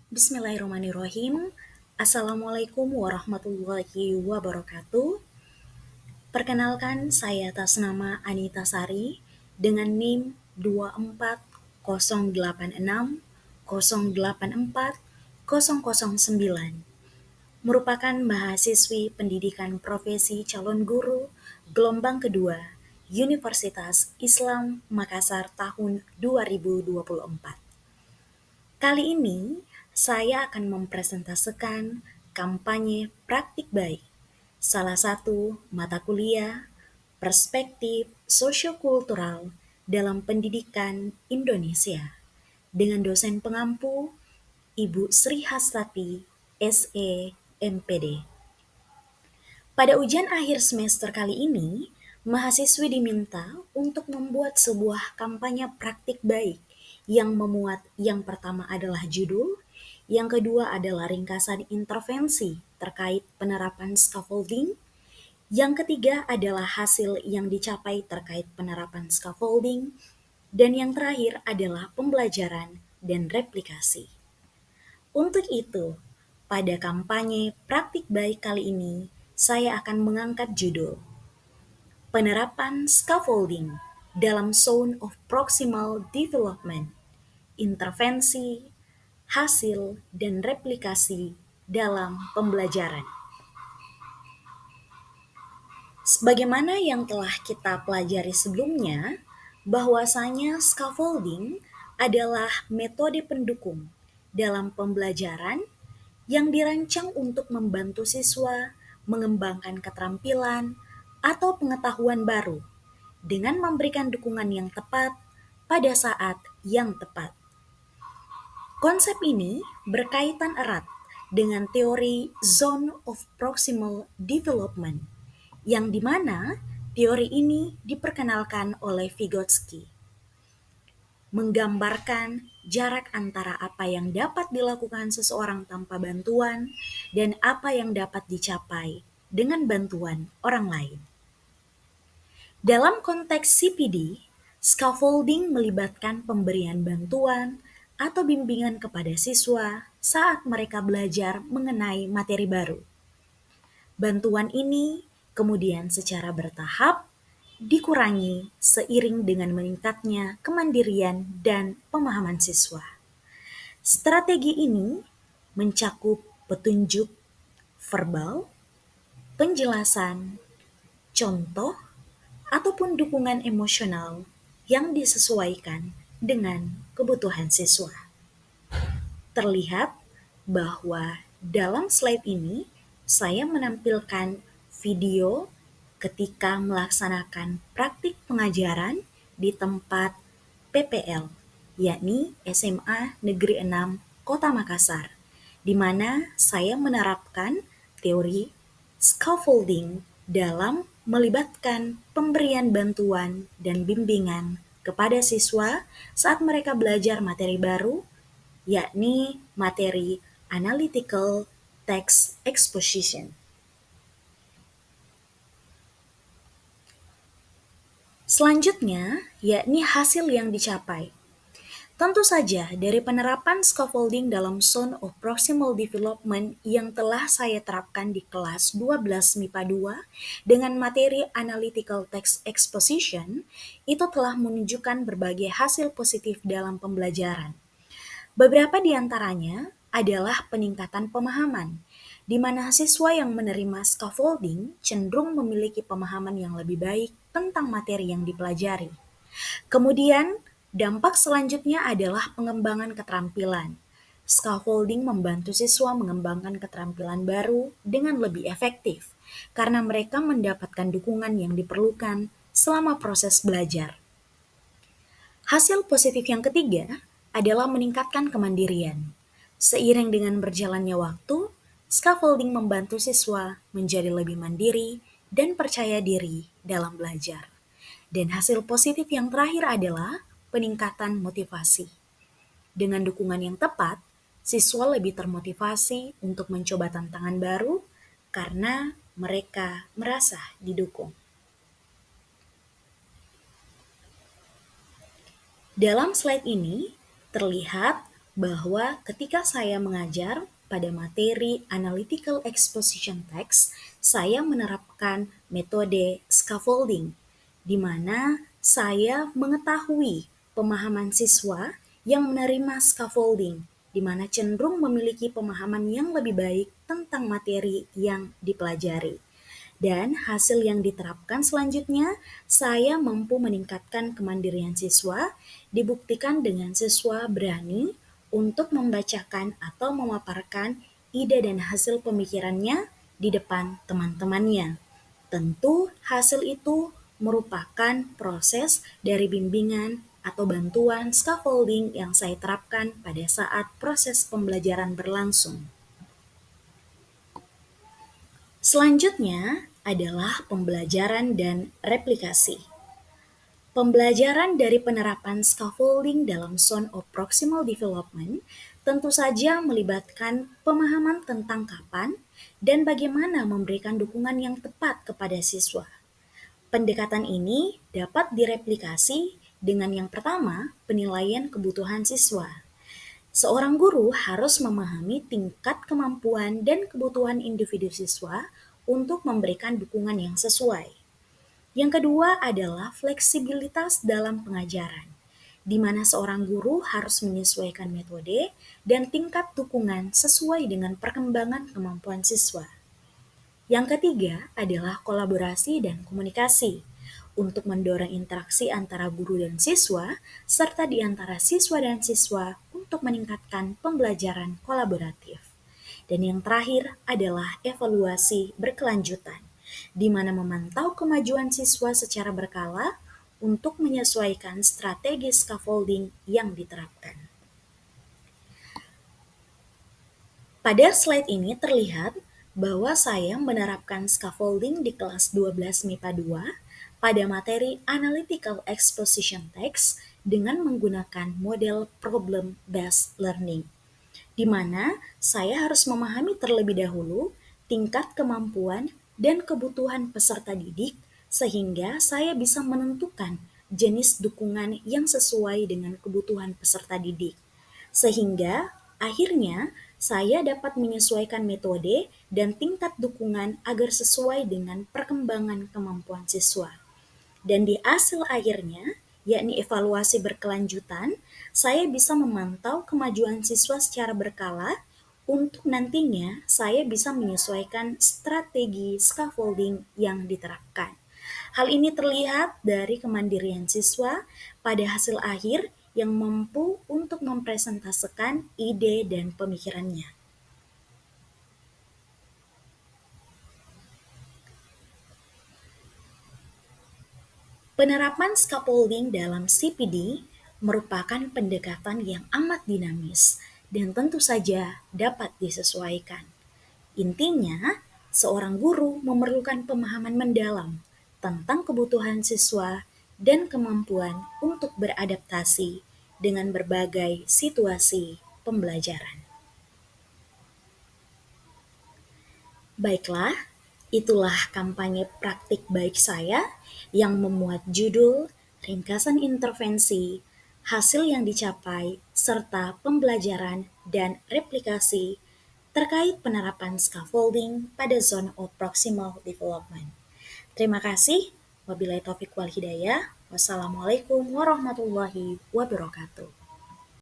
Bismillahirrahmanirrahim. Assalamualaikum warahmatullahi wabarakatuh. Perkenalkan, saya atas nama Anita Sari dengan NIM 24086084009, merupakan mahasiswi pendidikan profesi calon guru gelombang kedua Universitas Islam Makassar tahun 2024. Kali ini, saya akan mempresentasikan kampanye praktik baik, salah satu mata kuliah perspektif sosiokultural dalam pendidikan Indonesia, dengan dosen pengampu Ibu Sri Hastati, SE, MPD. Pada ujian akhir semester kali ini, mahasiswi diminta untuk membuat sebuah kampanye praktik baik yang memuat yang pertama adalah judul, yang kedua adalah ringkasan intervensi terkait penerapan scaffolding, yang ketiga adalah hasil yang dicapai terkait penerapan scaffolding, dan yang terakhir adalah pembelajaran dan replikasi. Untuk itu, pada kampanye praktik baik kali ini, saya akan mengangkat judul Penerapan Scaffolding dalam Zone of Proximal Development, Intervensi, Hasil, dan Replikasi dalam Pembelajaran. Sebagaimana yang telah kita pelajari sebelumnya, bahwasanya scaffolding adalah metode pendukung dalam pembelajaran yang dirancang untuk membantu siswa mengembangkan keterampilan atau pengetahuan baru dengan memberikan dukungan yang tepat pada saat yang tepat. Konsep ini berkaitan erat dengan teori Zone of Proximal Development, yang dimana teori ini diperkenalkan oleh Vygotsky, menggambarkan jarak antara apa yang dapat dilakukan seseorang tanpa bantuan dan apa yang dapat dicapai dengan bantuan orang lain. Dalam konteks CPD, scaffolding melibatkan pemberian bantuan atau bimbingan kepada siswa saat mereka belajar mengenai materi baru. Bantuan ini kemudian secara bertahap dikurangi seiring dengan meningkatnya kemandirian dan pemahaman siswa. Strategi ini mencakup petunjuk verbal, penjelasan, contoh, ataupun dukungan emosional yang disesuaikan dengan kebutuhan siswa. Terlihat bahwa dalam slide ini saya menampilkan video ketika melaksanakan praktik pengajaran di tempat PPL, yakni SMA Negeri 6 Kota Makassar, di mana saya menerapkan teori scaffolding dalam melibatkan pemberian bantuan dan bimbingan kepada siswa saat mereka belajar materi baru, yakni materi Analytical Text Exposition. Selanjutnya, yakni hasil yang dicapai. Tentu saja, dari penerapan scaffolding dalam Zone of Proximal Development yang telah saya terapkan di kelas 12 MIPA 2 dengan materi Analytical Text Exposition, itu telah menunjukkan berbagai hasil positif dalam pembelajaran. Beberapa di antaranya adalah peningkatan pemahaman, di mana siswa yang menerima scaffolding cenderung memiliki pemahaman yang lebih baik tentang materi yang dipelajari. Kemudian, dampak selanjutnya adalah pengembangan keterampilan. Scaffolding membantu siswa mengembangkan keterampilan baru dengan lebih efektif, karena mereka mendapatkan dukungan yang diperlukan selama proses belajar. Hasil positif yang ketiga adalah meningkatkan kemandirian. Seiring dengan berjalannya waktu, scaffolding membantu siswa menjadi lebih mandiri dan percaya diri dalam belajar. Dan hasil positif yang terakhir adalah peningkatan motivasi. Dengan dukungan yang tepat, siswa lebih termotivasi untuk mencoba tantangan baru karena mereka merasa didukung. Dalam slide ini terlihat bahwa ketika saya mengajar pada materi Analytical Exposition Text, saya menerapkan metode scaffolding, di mana saya mengetahui pemahaman siswa yang menerima scaffolding, di mana cenderung memiliki pemahaman yang lebih baik tentang materi yang dipelajari. Dan hasil yang diterapkan selanjutnya, saya mampu meningkatkan kemandirian siswa, dibuktikan dengan siswa berani untuk membacakan atau memaparkan ide dan hasil pemikirannya di depan teman-temannya. Tentu hasil itu merupakan proses dari bimbingan atau bantuan scaffolding yang saya terapkan pada saat proses pembelajaran berlangsung. Selanjutnya adalah pembelajaran dan replikasi. Pembelajaran dari penerapan scaffolding dalam zone of proximal development tentu saja melibatkan pemahaman tentang kapan dan bagaimana memberikan dukungan yang tepat kepada siswa. Pendekatan ini dapat direplikasi dengan yang pertama, penilaian kebutuhan siswa. Seorang guru harus memahami tingkat kemampuan dan kebutuhan individu siswa untuk memberikan dukungan yang sesuai. Yang kedua adalah fleksibilitas dalam pengajaran, di mana seorang guru harus menyesuaikan metode dan tingkat dukungan sesuai dengan perkembangan kemampuan siswa. Yang ketiga adalah kolaborasi dan komunikasi untuk mendorong interaksi antara guru dan siswa, serta di antara siswa dan siswa untuk meningkatkan pembelajaran kolaboratif. Dan yang terakhir adalah evaluasi berkelanjutan, di mana memantau kemajuan siswa secara berkala untuk menyesuaikan strategi scaffolding yang diterapkan. Pada slide ini terlihat bahwa saya menerapkan scaffolding di kelas 12 MIPA 2 pada materi Analytical Exposition Text dengan menggunakan model Problem Based Learning, di mana saya harus memahami terlebih dahulu tingkat kemampuan dan kebutuhan peserta didik sehingga saya bisa menentukan jenis dukungan yang sesuai dengan kebutuhan peserta didik. Sehingga akhirnya saya dapat menyesuaikan metode dan tingkat dukungan agar sesuai dengan perkembangan kemampuan siswa. Dan di hasil akhirnya, yakni evaluasi berkelanjutan, saya bisa memantau kemajuan siswa secara berkala untuk nantinya saya bisa menyesuaikan strategi scaffolding yang diterapkan. Hal ini terlihat dari kemandirian siswa pada hasil akhir yang mampu untuk mempresentasikan ide dan pemikirannya. Penerapan scaffolding dalam CPD merupakan pendekatan yang amat dinamis dan tentu saja dapat disesuaikan. Intinya, seorang guru memerlukan pemahaman mendalam tentang kebutuhan siswa dan kemampuan untuk beradaptasi dengan berbagai situasi pembelajaran. Baiklah, itulah kampanye praktik baik saya yang memuat judul, ringkasan intervensi, hasil yang dicapai, serta pembelajaran dan replikasi terkait penerapan scaffolding pada zone of proximal development. Terima kasih. Wabillahi taufiq wal hidayah. Wassalamualaikum warahmatullahi wabarakatuh.